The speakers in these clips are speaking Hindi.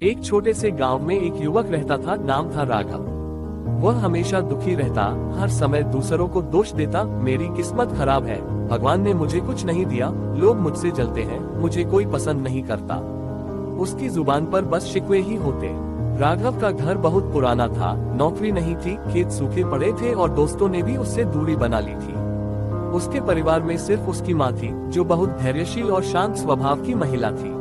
एक छोटे से गांव में एक युवक रहता था, नाम था राघव। वह हमेशा दुखी रहता, हर समय दूसरों को दोष देता। मेरी किस्मत खराब है, भगवान ने मुझे कुछ नहीं दिया, लोग मुझसे जलते हैं, मुझे कोई पसंद नहीं करता। उसकी जुबान पर बस शिकवे ही होते। राघव का घर बहुत पुराना था, नौकरी नहीं थी, खेत सूखे पड़े थे और दोस्तों ने भी उससे दूरी बना ली थी। उसके परिवार में सिर्फ उसकी माँ थी, जो बहुत धैर्यशील और शांत स्वभाव की महिला थी।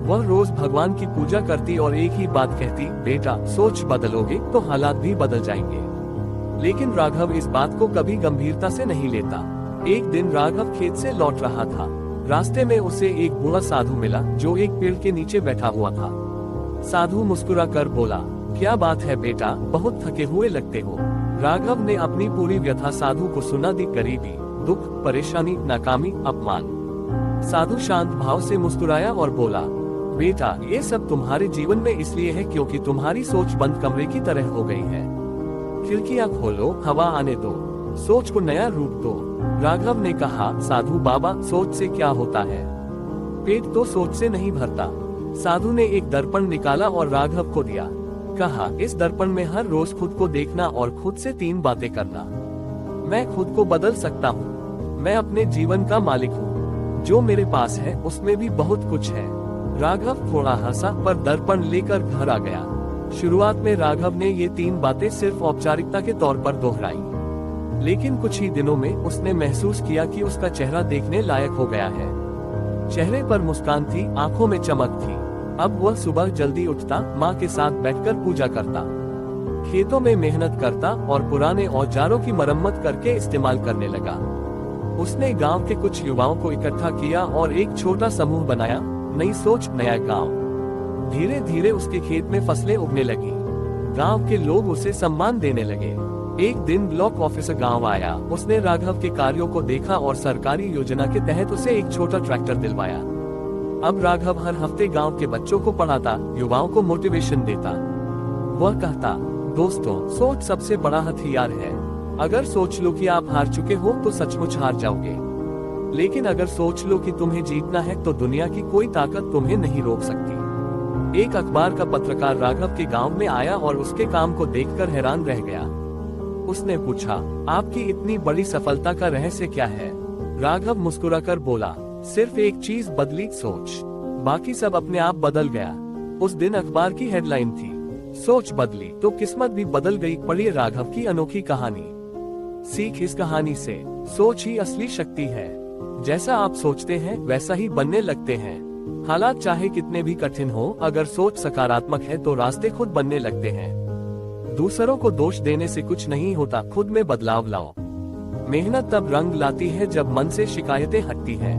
वह रोज भगवान की पूजा करती और एक ही बात कहती, बेटा सोच बदलोगे तो हालात भी बदल जाएंगे। लेकिन राघव इस बात को कभी गंभीरता से नहीं लेता। एक दिन राघव खेत से लौट रहा था। रास्ते में उसे एक बूढ़ा साधु मिला, जो एक पेड़ के नीचे बैठा हुआ था। साधु मुस्कुरा कर बोला, क्या बात है बेटा, बहुत थके हुए लगते हो। राघव ने अपनी पूरी व्यथा साधु को सुना दी, गरीबी, दुख, परेशानी, नाकामी, अपमान। साधु शांत भाव से मुस्कुराया और बोला, बेटा ये सब तुम्हारे जीवन में इसलिए है क्योंकि तुम्हारी सोच बंद कमरे की तरह हो गई है। खिड़कियां खोलो, हवा आने दो, सोच को नया रूप दो। राघव ने कहा, साधु बाबा सोच से क्या होता है, पेट तो सोच से नहीं भरता। साधु ने एक दर्पण निकाला और राघव को दिया। कहा, इस दर्पण में हर रोज खुद को देखना और खुद से 3 बातें करना। मैं खुद को बदल सकता हूँ, मैं अपने जीवन का मालिक हूँ, जो मेरे पास है उसमें भी बहुत कुछ है। राघव थोड़ा हंसा, पर दर्पण लेकर घर आ गया। शुरुआत में राघव ने ये 3 बातें सिर्फ औपचारिकता के तौर पर दोहराई, लेकिन कुछ ही दिनों में उसने महसूस किया कि उसका चेहरा देखने लायक हो गया है। चेहरे पर मुस्कान थी, आंखों में चमक थी। अब वह सुबह जल्दी उठता, माँ के साथ बैठकर पूजा करता, खेतों में मेहनत करता और पुराने औजारों की मरम्मत करके इस्तेमाल करने लगा। उसने गांव के कुछ युवाओं को इकट्ठा किया और एक छोटा समूह बनाया, नई सोच नया गांव। धीरे धीरे उसके खेत में फसलें उगने लगी, गांव के लोग उसे सम्मान देने लगे। एक दिन ब्लॉक ऑफिसर गांव आया, उसने राघव के कार्यों को देखा और सरकारी योजना के तहत उसे एक छोटा ट्रैक्टर दिलवाया। अब राघव हर हफ्ते गांव के बच्चों को पढ़ाता, युवाओं को मोटिवेशन देता। वह कहता, दोस्तों सोच सबसे बड़ा हथियार है। अगर सोच लो कि आप हार चुके हो तो सचमुच हार जाओगे, लेकिन अगर सोच लो कि तुम्हें जीतना है तो दुनिया की कोई ताकत तुम्हें नहीं रोक सकती। एक अखबार का पत्रकार राघव के गांव में आया और उसके काम को देखकर हैरान रह गया। उसने पूछा, आपकी इतनी बड़ी सफलता का रहस्य क्या है? राघव मुस्कुराकर बोला, सिर्फ एक चीज बदली, सोच, बाकी सब अपने आप बदल गया। उस दिन अखबार की हेडलाइन थी, सोच बदली तो किस्मत भी बदल गई। पढ़िए राघव की अनोखी कहानी। सीख इस कहानी से, सोच ही असली शक्ति है। जैसा आप सोचते हैं वैसा ही बनने लगते हैं। हालात चाहे कितने भी कठिन हो, अगर सोच सकारात्मक है तो रास्ते खुद बनने लगते हैं। दूसरों को दोष देने से कुछ नहीं होता, खुद में बदलाव लाओ। मेहनत तब रंग लाती है जब मन से शिकायतें हटती हैं।